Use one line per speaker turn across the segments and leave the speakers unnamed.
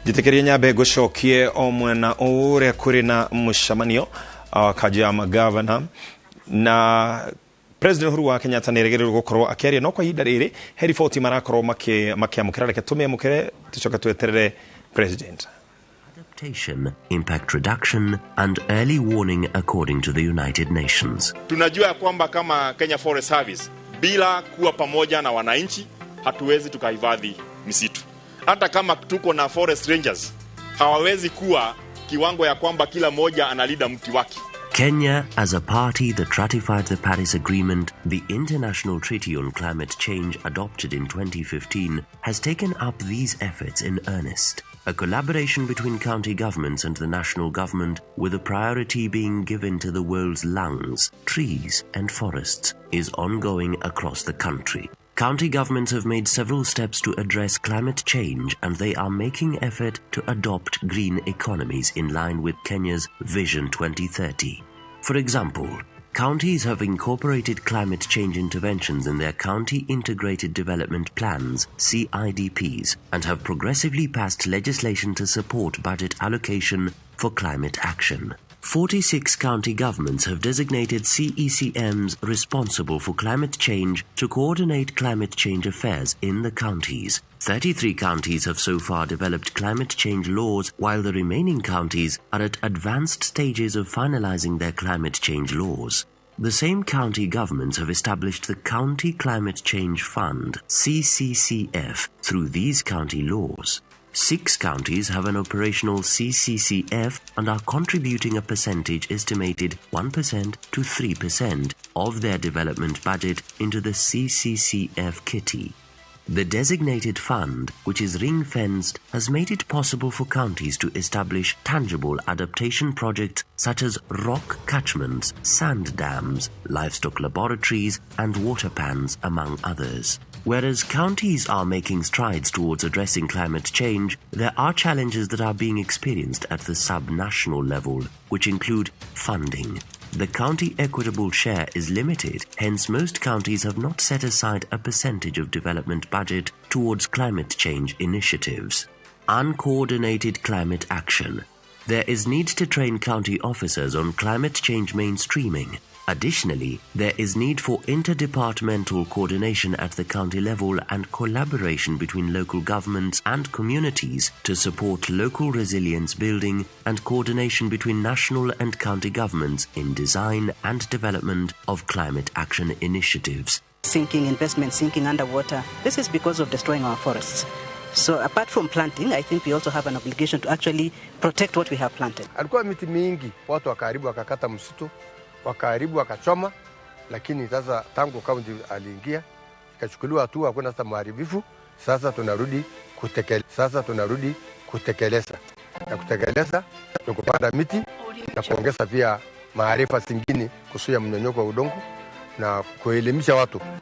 Jitekeria nyabe gushokie omwena ure kuri na mushamanio kajama governor na President Uhuru wa Kenyatta neregererwo gukorwo akiaria no kwa ihinda riri he riboti marakorwo makiamukira reke tumemukire tucoka tweterere president.
Adaptation, impact reduction and early warning according to the United Nations.
Tunajua kwamba kama Kenya Forest Service bila kuwa pamoja na wananchi hatuwezi tukahifadhi misitu. Hata kama tuko na forest rangers hawawezi kuwa kiwango ya kwamba kila moja analinda mti wake.
Kenya, as a party that ratified the Paris Agreement, the international treaty on climate change adopted in 2015, has taken up these efforts in earnest. A collaboration between county governments and the national government, with a priority being given to the world's lungs, trees and forests, is ongoing across the country. County governments have made several steps to address climate change, and they are making effort to adopt green economies in line with Kenya's Vision 2030. For example, counties have incorporated climate change interventions in their County Integrated Development Plans, CIDPs, and have progressively passed legislation to support budget allocation for climate action. 46 county governments have designated CECMs responsible for climate change to coordinate climate change affairs in the counties. 33 counties have so far developed climate change laws, while the remaining counties are at advanced stages of finalizing their climate change laws. The same county governments have established the County Climate Change Fund, CCCF, through these county laws. 6 counties have an operational CCCF and are contributing a percentage estimated 1% to 3% of their development budget into the CCCF kitty. The designated fund, which is ring-fenced, has made it possible for counties to establish tangible adaptation projects such as rock catchments, sand dams, livestock laboratories, and water pans, among others. Whereas counties are making strides towards addressing climate change, there are challenges that are being experienced at the sub-national level, which include funding. The county equitable share is limited, hence most counties have not set aside a percentage of development budget towards climate change initiatives. Uncoordinated climate action. There is need to train county officers on climate change mainstreaming. Additionally, there is need for interdepartmental coordination at the county level and collaboration between local governments and communities to support local resilience building and coordination between national and county governments in design and development of climate action initiatives.
Investment sinking underwater. This is because of destroying our forests. So apart from planting, I think we also have an obligation to actually protect what we have planted.
Alikuwa miti mingi, watu wakaribu wakakata msitu, wakaribu wakachoma, lakini sasa tangu kaunti aliingia, ikachukuliwa hatua kwenda sasa maharibifu, sasa tunarudi kutekeleza. Na kutekeleza ni kupanda miti na kuongeza pia maarifa zingine kuzuia mmonyoko wa udongo.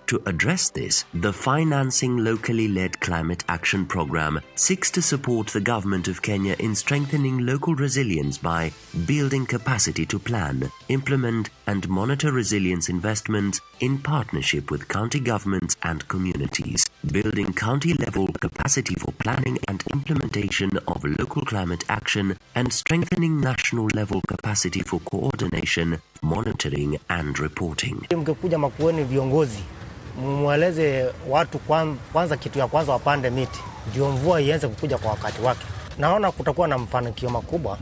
To address this, the Financing Locally Led Climate Action Program seeks to support the government of Kenya in strengthening local resilience by building capacity to plan, implement and monitor resilience investments in partnership with county governments and communities, building county-level capacity for planning and implementation of local climate action, and strengthening national-level capacity for coordination, monitoring and reporting.
Mkikuja makueni viongozi, mweleze watu kwanza kitu ya kwanza wapande miti, ndio mvua ianze kukuja kwa wakati wake. Naona kutakuwa na mafanikio makubwa.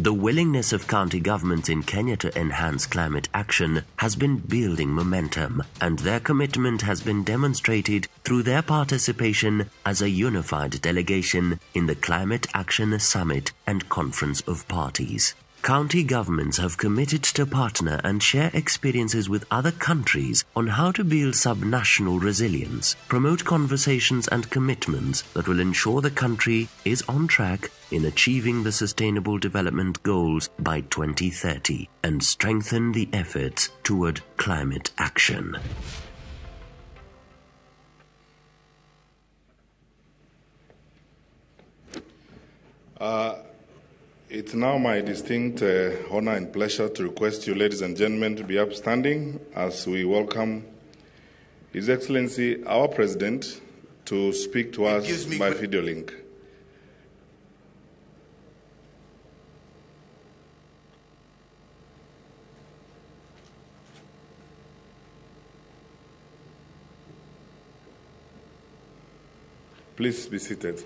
The willingness of county governments in Kenya to enhance climate action has been building momentum, and their commitment has been demonstrated through their participation as a unified delegation in the Climate Action Summit and Conference of Parties. County governments have committed to partner and share experiences with other countries on how to build sub-national resilience, promote conversations and commitments that will ensure the country is on track in achieving the Sustainable Development Goals by 2030 and strengthen the efforts toward climate action.
It's now my distinct honor and pleasure to request you, ladies and gentlemen, to be upstanding as we welcome His Excellency, our President, to speak to us by video link. Please be seated.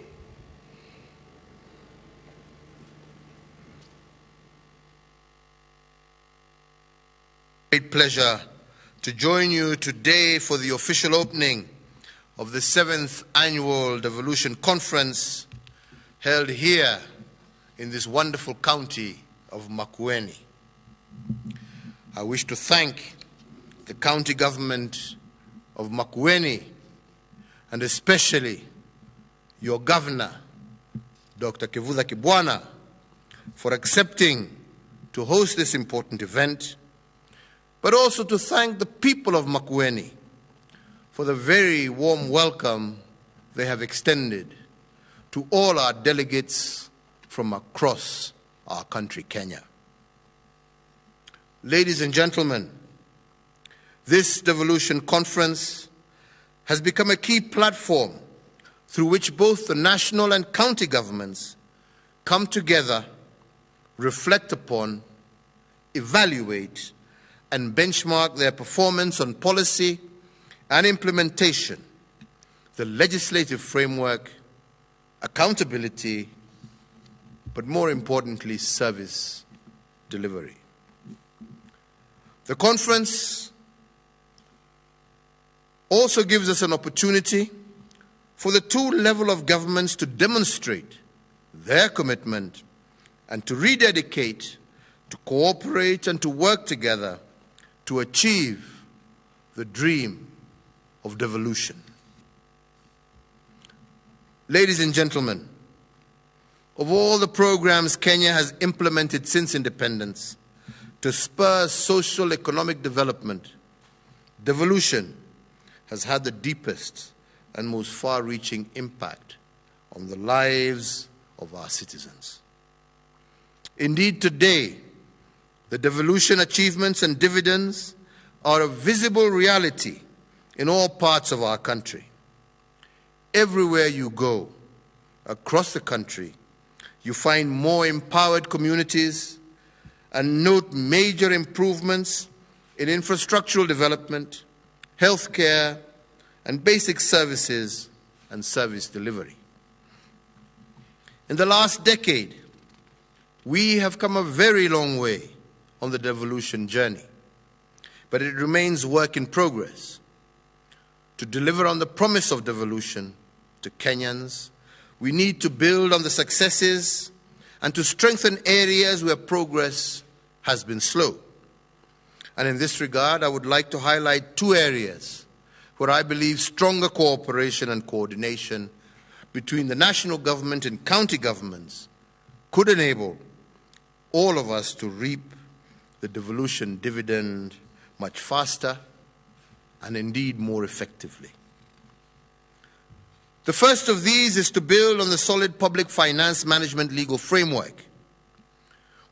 Great pleasure to join you today for the official opening of the 7th Annual Devolution Conference held here in this wonderful county of Makueni. I wish to thank the county government of Makueni and especially your governor, Dr. Kivutha Kibwana, for accepting to host this important event, but also to thank the people of Makueni for the very warm welcome they have extended to all our delegates from across our country, Kenya. Ladies and gentlemen, this Devolution Conference has become a key platform through which both the national and county governments come together, reflect upon, evaluate, and benchmark their performance on policy and implementation, the legislative framework, accountability, but more importantly, service delivery. The conference also gives us an opportunity for the two levels of governments to demonstrate their commitment and to rededicate, to cooperate and to work together to achieve the dream of devolution. Ladies and gentlemen, of all the programs Kenya has implemented since independence to spur social economic development, devolution has had the deepest and most far-reaching impact on the lives of our citizens. Indeed, today, the devolution achievements and dividends are a visible reality in all parts of our country. Everywhere you go across the country, you find more empowered communities and note major improvements in infrastructural development, healthcare, and basic services and service delivery. In the last decade, we have come a very long way on the devolution journey, but it remains work in progress. To deliver on the promise of devolution to Kenyans, we need to build on the successes and to strengthen areas where progress has been slow. And in this regard, I would like to highlight two areas where I believe stronger cooperation and coordination between the national government and county governments could enable all of us to reap the devolution dividend much faster and indeed more effectively. The first of these is to build on the solid public finance management legal framework.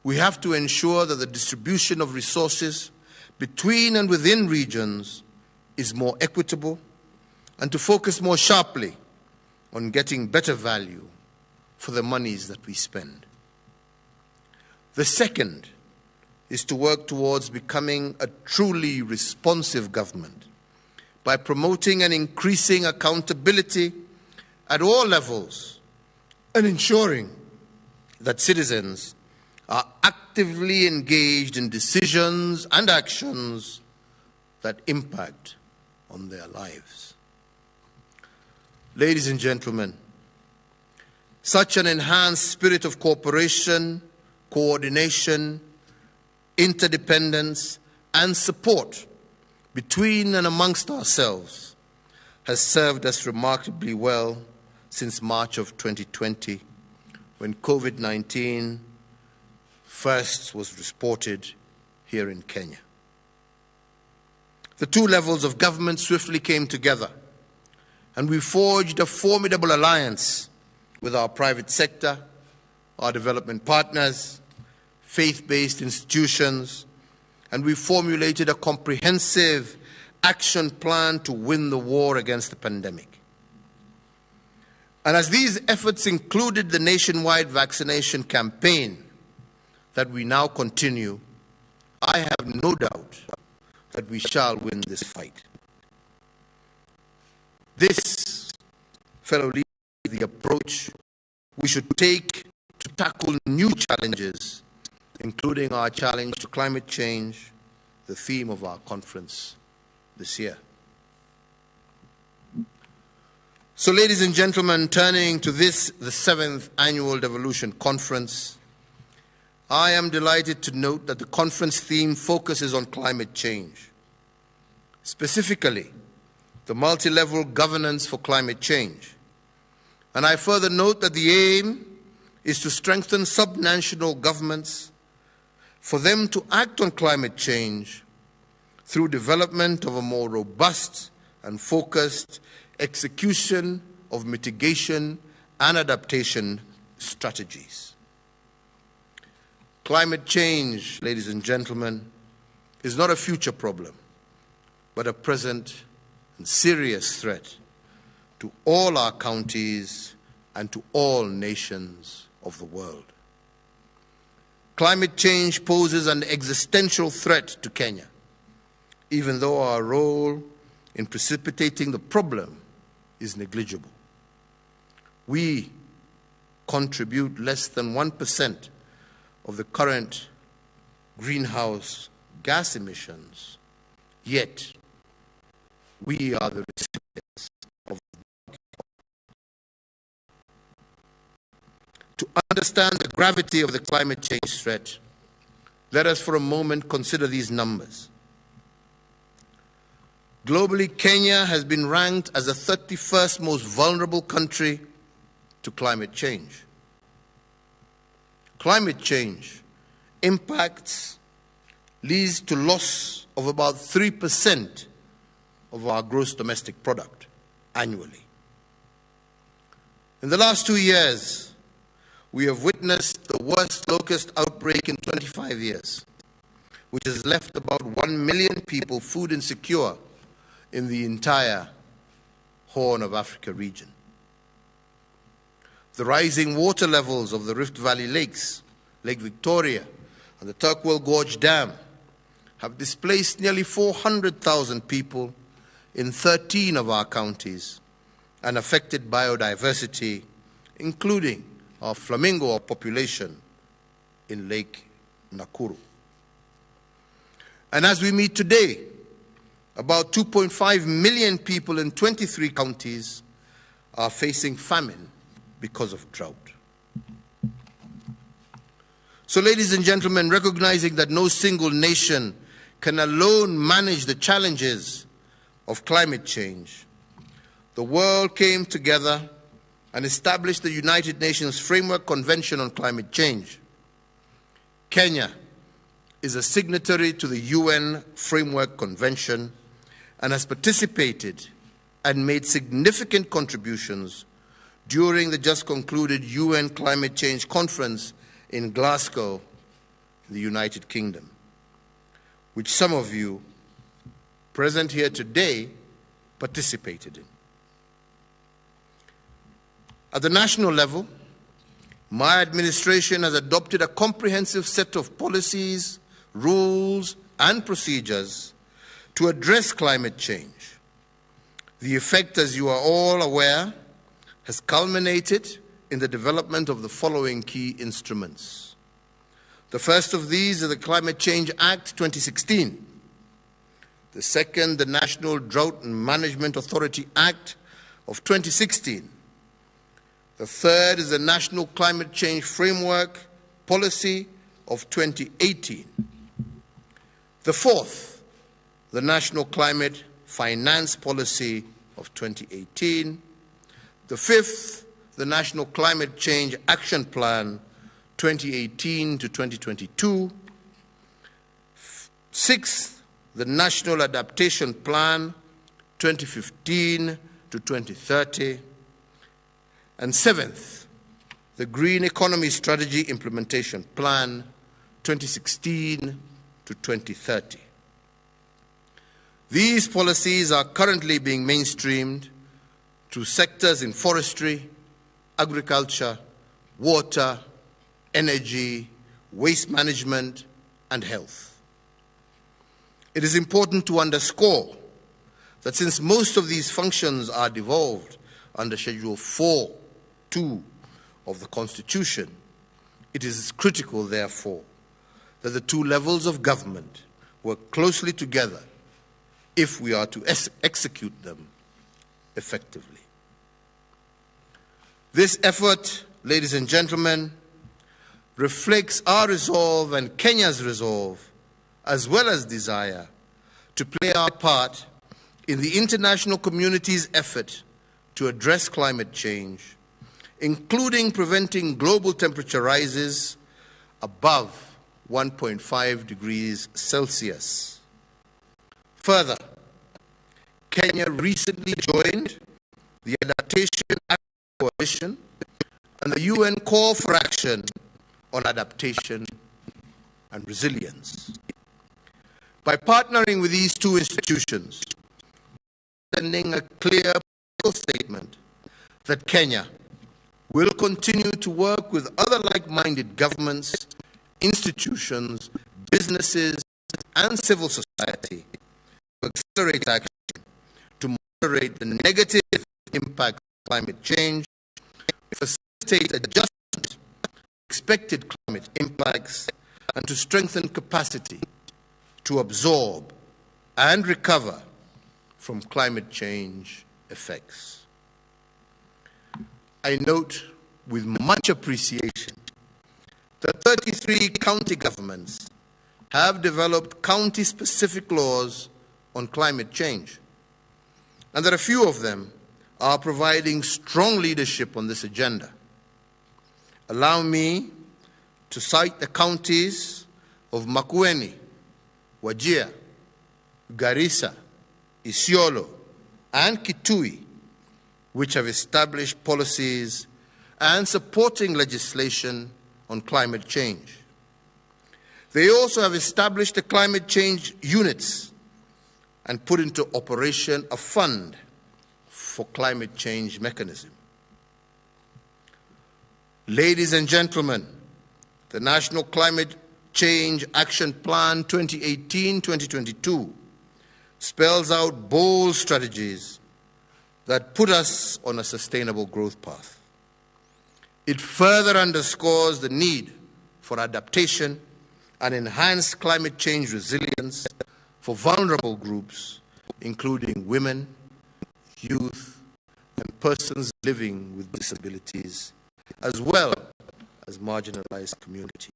We have to ensure that the distribution of resources between and within regions is more equitable and to focus more sharply on getting better value for the monies that we spend. The second is to work towards becoming a truly responsive government by promoting and increasing accountability at all levels and ensuring that citizens are actively engaged in decisions and actions that impact on their lives. Ladies and gentlemen, such an enhanced spirit of cooperation, coordination, interdependence, and support between and amongst ourselves has served us remarkably well since March of 2020, when COVID-19 first was reported here in Kenya. The two levels of government swiftly came together, and we forged a formidable alliance with our private sector, our development partners, faith-based institutions, and we formulated a comprehensive action plan to win the war against the pandemic. And as these efforts included the nationwide vaccination campaign that we now continue, I have no doubt that we shall win this fight. This, fellow leaders, the approach we should take to tackle new challenges, including our challenge to climate change, the theme of our conference this year. So, ladies and gentlemen, turning to this, the 7th Annual Devolution Conference, I am delighted to note that the conference theme focuses on climate change, specifically the multi-level governance for climate change. And I further note that the aim is to strengthen subnational governments for them to act on climate change through development of a more robust and focused execution of mitigation and adaptation strategies. Climate change, ladies and gentlemen, is not a future problem, but a present and serious threat to all our counties and to all nations of the world. Climate change poses an existential threat to Kenya, even though our role in precipitating the problem is negligible. We contribute less than 1% of the current greenhouse gas emissions, yet we are the recipients of. To understand the gravity of the climate change threat, let us for a moment consider these numbers. Globally, Kenya has been ranked as the 31st most vulnerable country to climate change. Climate change impacts leads to loss of about 3% of our gross domestic product annually. In the last 2 years, we have witnessed the worst locust outbreak in 25 years, which has left about 1 million people food insecure in the entire Horn of Africa region. The rising water levels of the Rift Valley lakes, Lake Victoria, and the Turkwell Gorge Dam have displaced nearly 400,000 people in 13 of our counties and affected biodiversity, including our flamingo population in Lake Nakuru. And as we meet today, about 2.5 million people in 23 counties are facing famine because of drought. So, ladies and gentlemen, recognizing that no single nation can alone manage the challenges of climate change, the world came together and established the United Nations Framework Convention on Climate Change. Kenya is a signatory to the UN Framework Convention and has participated and made significant contributions during the just concluded UN Climate Change Conference in Glasgow, the United Kingdom, which some of you present here today participated in. At the national level, my administration has adopted a comprehensive set of policies, rules, and procedures to address climate change. The effect, as you are all aware, has culminated in the development of the following key instruments. The first of these is the Climate Change Act 2016. The second, the National Drought and Management Authority Act of 2016. The third is the National Climate Change Framework Policy of 2018. The fourth, the National Climate Finance Policy of 2018. The fifth, the National Climate Change Action Plan 2018 to 2022. Sixth, the National Adaptation Plan 2015 to 2030. And seventh, the Green Economy Strategy Implementation Plan 2016 to 2030. These policies are currently being mainstreamed to sectors in forestry, agriculture, water, energy, waste management, and health. It is important to underscore that since most of these functions are devolved under Schedule 4 2 of the Constitution, it is critical, therefore, that the two levels of government work closely together if we are to execute them effectively. This effort, ladies and gentlemen, reflects our resolve and Kenya's resolve, as well as desire, to play our part in the international community's effort to address climate change, including preventing global temperature rises above 1.5 degrees Celsius. Further, Kenya recently joined the Adaptation Action Coalition and the UN Call for Action on Adaptation and Resilience. By partnering with these two institutions, sending a clear statement that Kenya will continue to work with other like-minded governments, institutions, businesses, and civil society to accelerate action to moderate the negative impact of climate change, facilitate adjustment to expected climate impacts, and to strengthen capacity to absorb and recover from climate change effects. I note with much appreciation that 33 county governments have developed county-specific laws on climate change, and that a few of them are providing strong leadership on this agenda. Allow me to cite the counties of Makueni, Wajir, Garissa, Isiolo, and Kitui, which have established policies and supporting legislation on climate change. They also have established the climate change units and put into operation a fund for climate change mechanism. Ladies and gentlemen, the National Climate Change Action Plan 2018-2022 spells out bold strategies that put us on a sustainable growth path. It further underscores the need for adaptation and enhanced climate change resilience for vulnerable groups, including women, youth, and persons living with disabilities, as well as marginalized communities.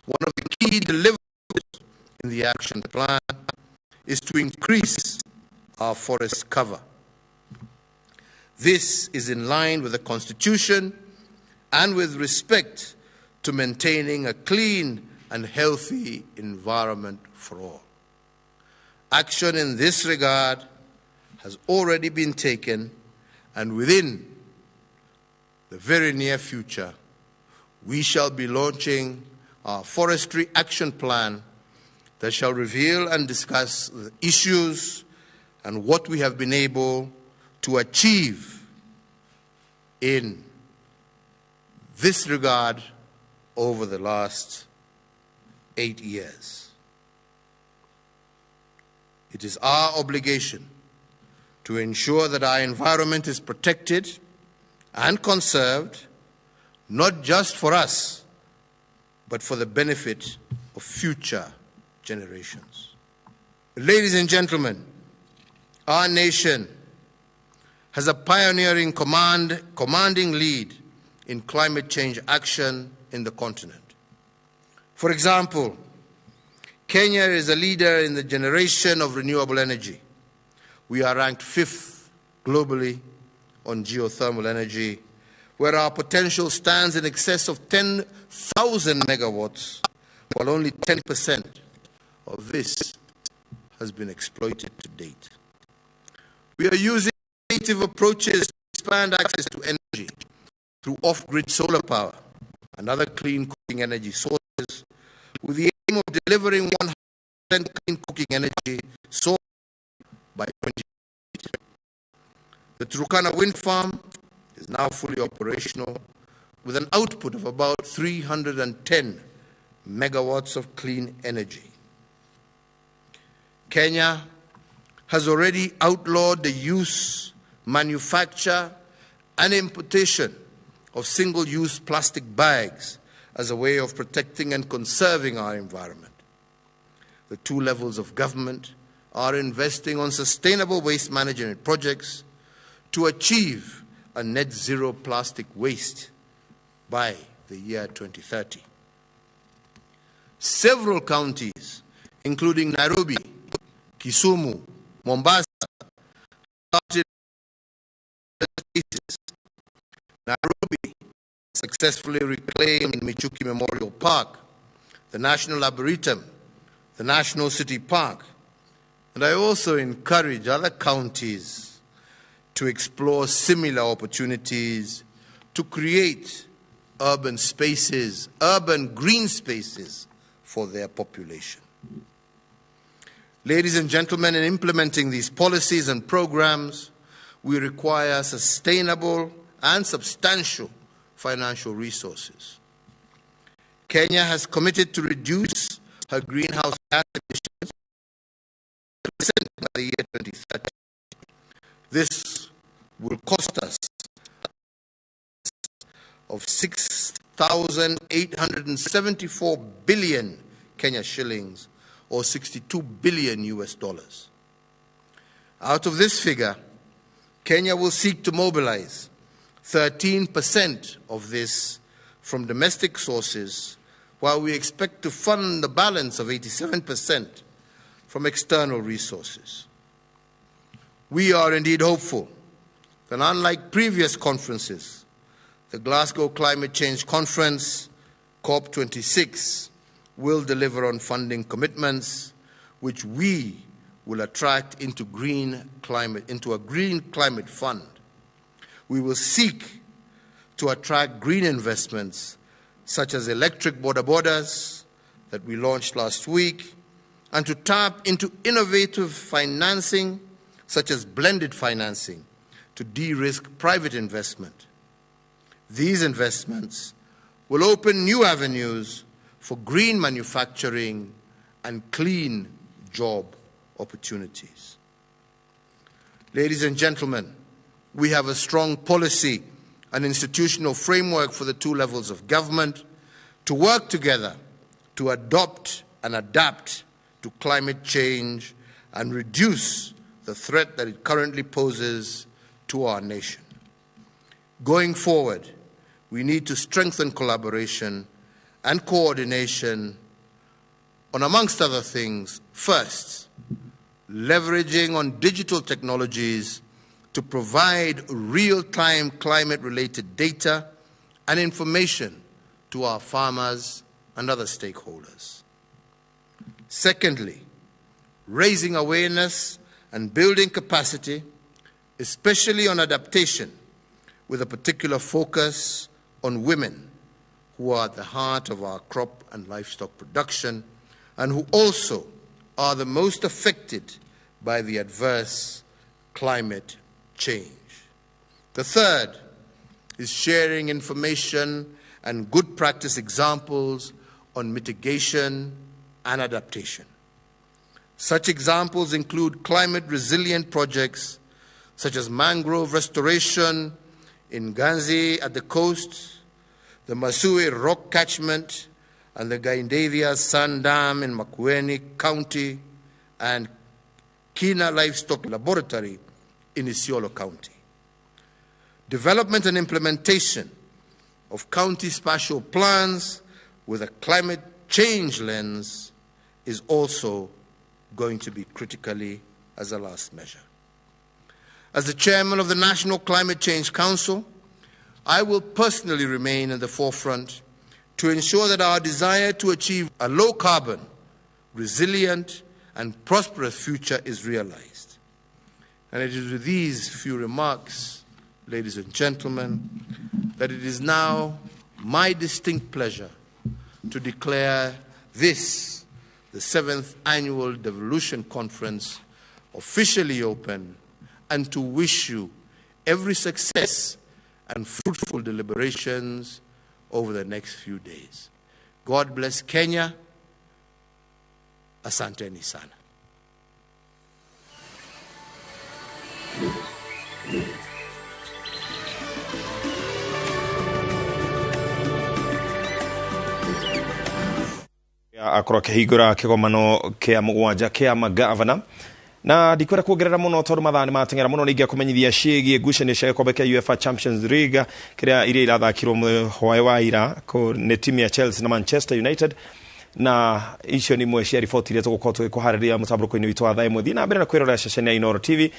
One of the key deliverables in the action plan is to increase our forest cover. This is in line with the Constitution and with respect to maintaining a clean and healthy environment for all. Action in this regard has already been taken, and within the very near future, we shall be launching our Forestry Action Plan that shall reveal and discuss the issues and what we have been able to achieve in this regard over the last 8 years. It is our obligation to ensure that our environment is protected and conserved, not just for us, but for the benefit of future generations. Ladies and gentlemen, our nation has a pioneering commanding lead in climate change action in the continent. For example, Kenya is a leader in the generation of renewable energy. We are ranked 5th globally on geothermal energy, where our potential stands in excess of 10,000 megawatts, while only 10% of this has been exploited to date. We are using innovative approaches to expand access to energy through off-grid solar power and other clean cooking energy sources, with the aim of delivering 100% clean cooking energy source by 2020. The Turkana wind farm is now fully operational with an output of about 310 megawatts of clean energy. Kenya has already outlawed the use, manufacture, and importation of single-use plastic bags as a way of protecting and conserving our environment. The two levels of government are investing on sustainable waste management projects to achieve a net zero plastic waste by the year 2030. Several counties, including Nairobi, Kisumu, Mombasa, started cases. Nairobi successfully reclaimed Michuki Memorial Park, the National Arboretum, the National City Park, and I also encourage other counties to explore similar opportunities to create urban spaces, urban green spaces for their population. Ladies and gentlemen, in implementing these policies and programs, we require sustainable and substantial financial resources. Kenya has committed to reduce her greenhouse gas emissions by the year 2030. This will cost us of 6,874 billion Kenya shillings, or 62 billion US dollars. Out of this figure, Kenya will seek to mobilize 13% of this from domestic sources, while we expect to fund the balance of 87% from external resources. We are indeed hopeful that, unlike previous conferences, the Glasgow Climate Change Conference, COP26, will deliver on funding commitments which we will attract into a green climate fund. We will seek to attract green investments such as electric border borders that we launched last week, and to tap into innovative financing such as blended financing to de-risk private investment. These investments will open new avenues for green manufacturing and clean job opportunities. Ladies and gentlemen, we have a strong policy and institutional framework for the two levels of government to work together to adopt and adapt to climate change and reduce the threat that it currently poses to our nation. Going forward, we need to strengthen collaboration and coordination on, amongst other things, first, leveraging on digital technologies to provide real-time climate-related data and information to our farmers and other stakeholders. Secondly, raising awareness and building capacity, especially on adaptation, with a particular focus on women, who are at the heart of our crop and livestock production and who also are the most affected by the adverse climate change. The third is sharing information and good practice examples on mitigation and adaptation. Such examples include climate-resilient projects such as mangrove restoration in Ganzi at the coast, the Masui Rock Catchment, and the Gaindavia Sand Dam in Makueni County, and Kina Livestock Laboratory in Isiolo County. Development and implementation of county spatial plans with a climate change lens is also going to be critically as a last measure. As the chairman of the National Climate Change Council, I will personally remain in the forefront to ensure that our desire to achieve a low-carbon, resilient, and prosperous future is realized. And it is with these few remarks, ladies and gentlemen, that it is now my distinct pleasure to declare this, the 7th Annual Devolution Conference, officially open, and to wish you every success and fruitful deliberations over the next few days. God bless Kenya. Asanteni sana.
akorwo akihingura kigomano kia mugwanja kia magavana na ndikwenda kuongerera muno tondu mathani matengera muno ningia kumenyithia ciĩgiĩ ngucanio cia gĩkombe kĩa UEFA Champions League kiria iria irathakirwo hwaĩ wa ira nĩ timu ya Chelsea na Manchester United na icio ni mwe cia riboti iria tũgũkorwo tũgĩkũharĩria mũtambo-inĩ witũ wa thaa ĩmwe. Thiĩ na mbere na kwĩrorera ceceni ya Inooro TV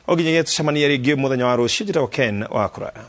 o nginyagia tũcemanie rĩngĩ mũthenya wa rũciũ. Njĩtagwo Ken wa Kũraya.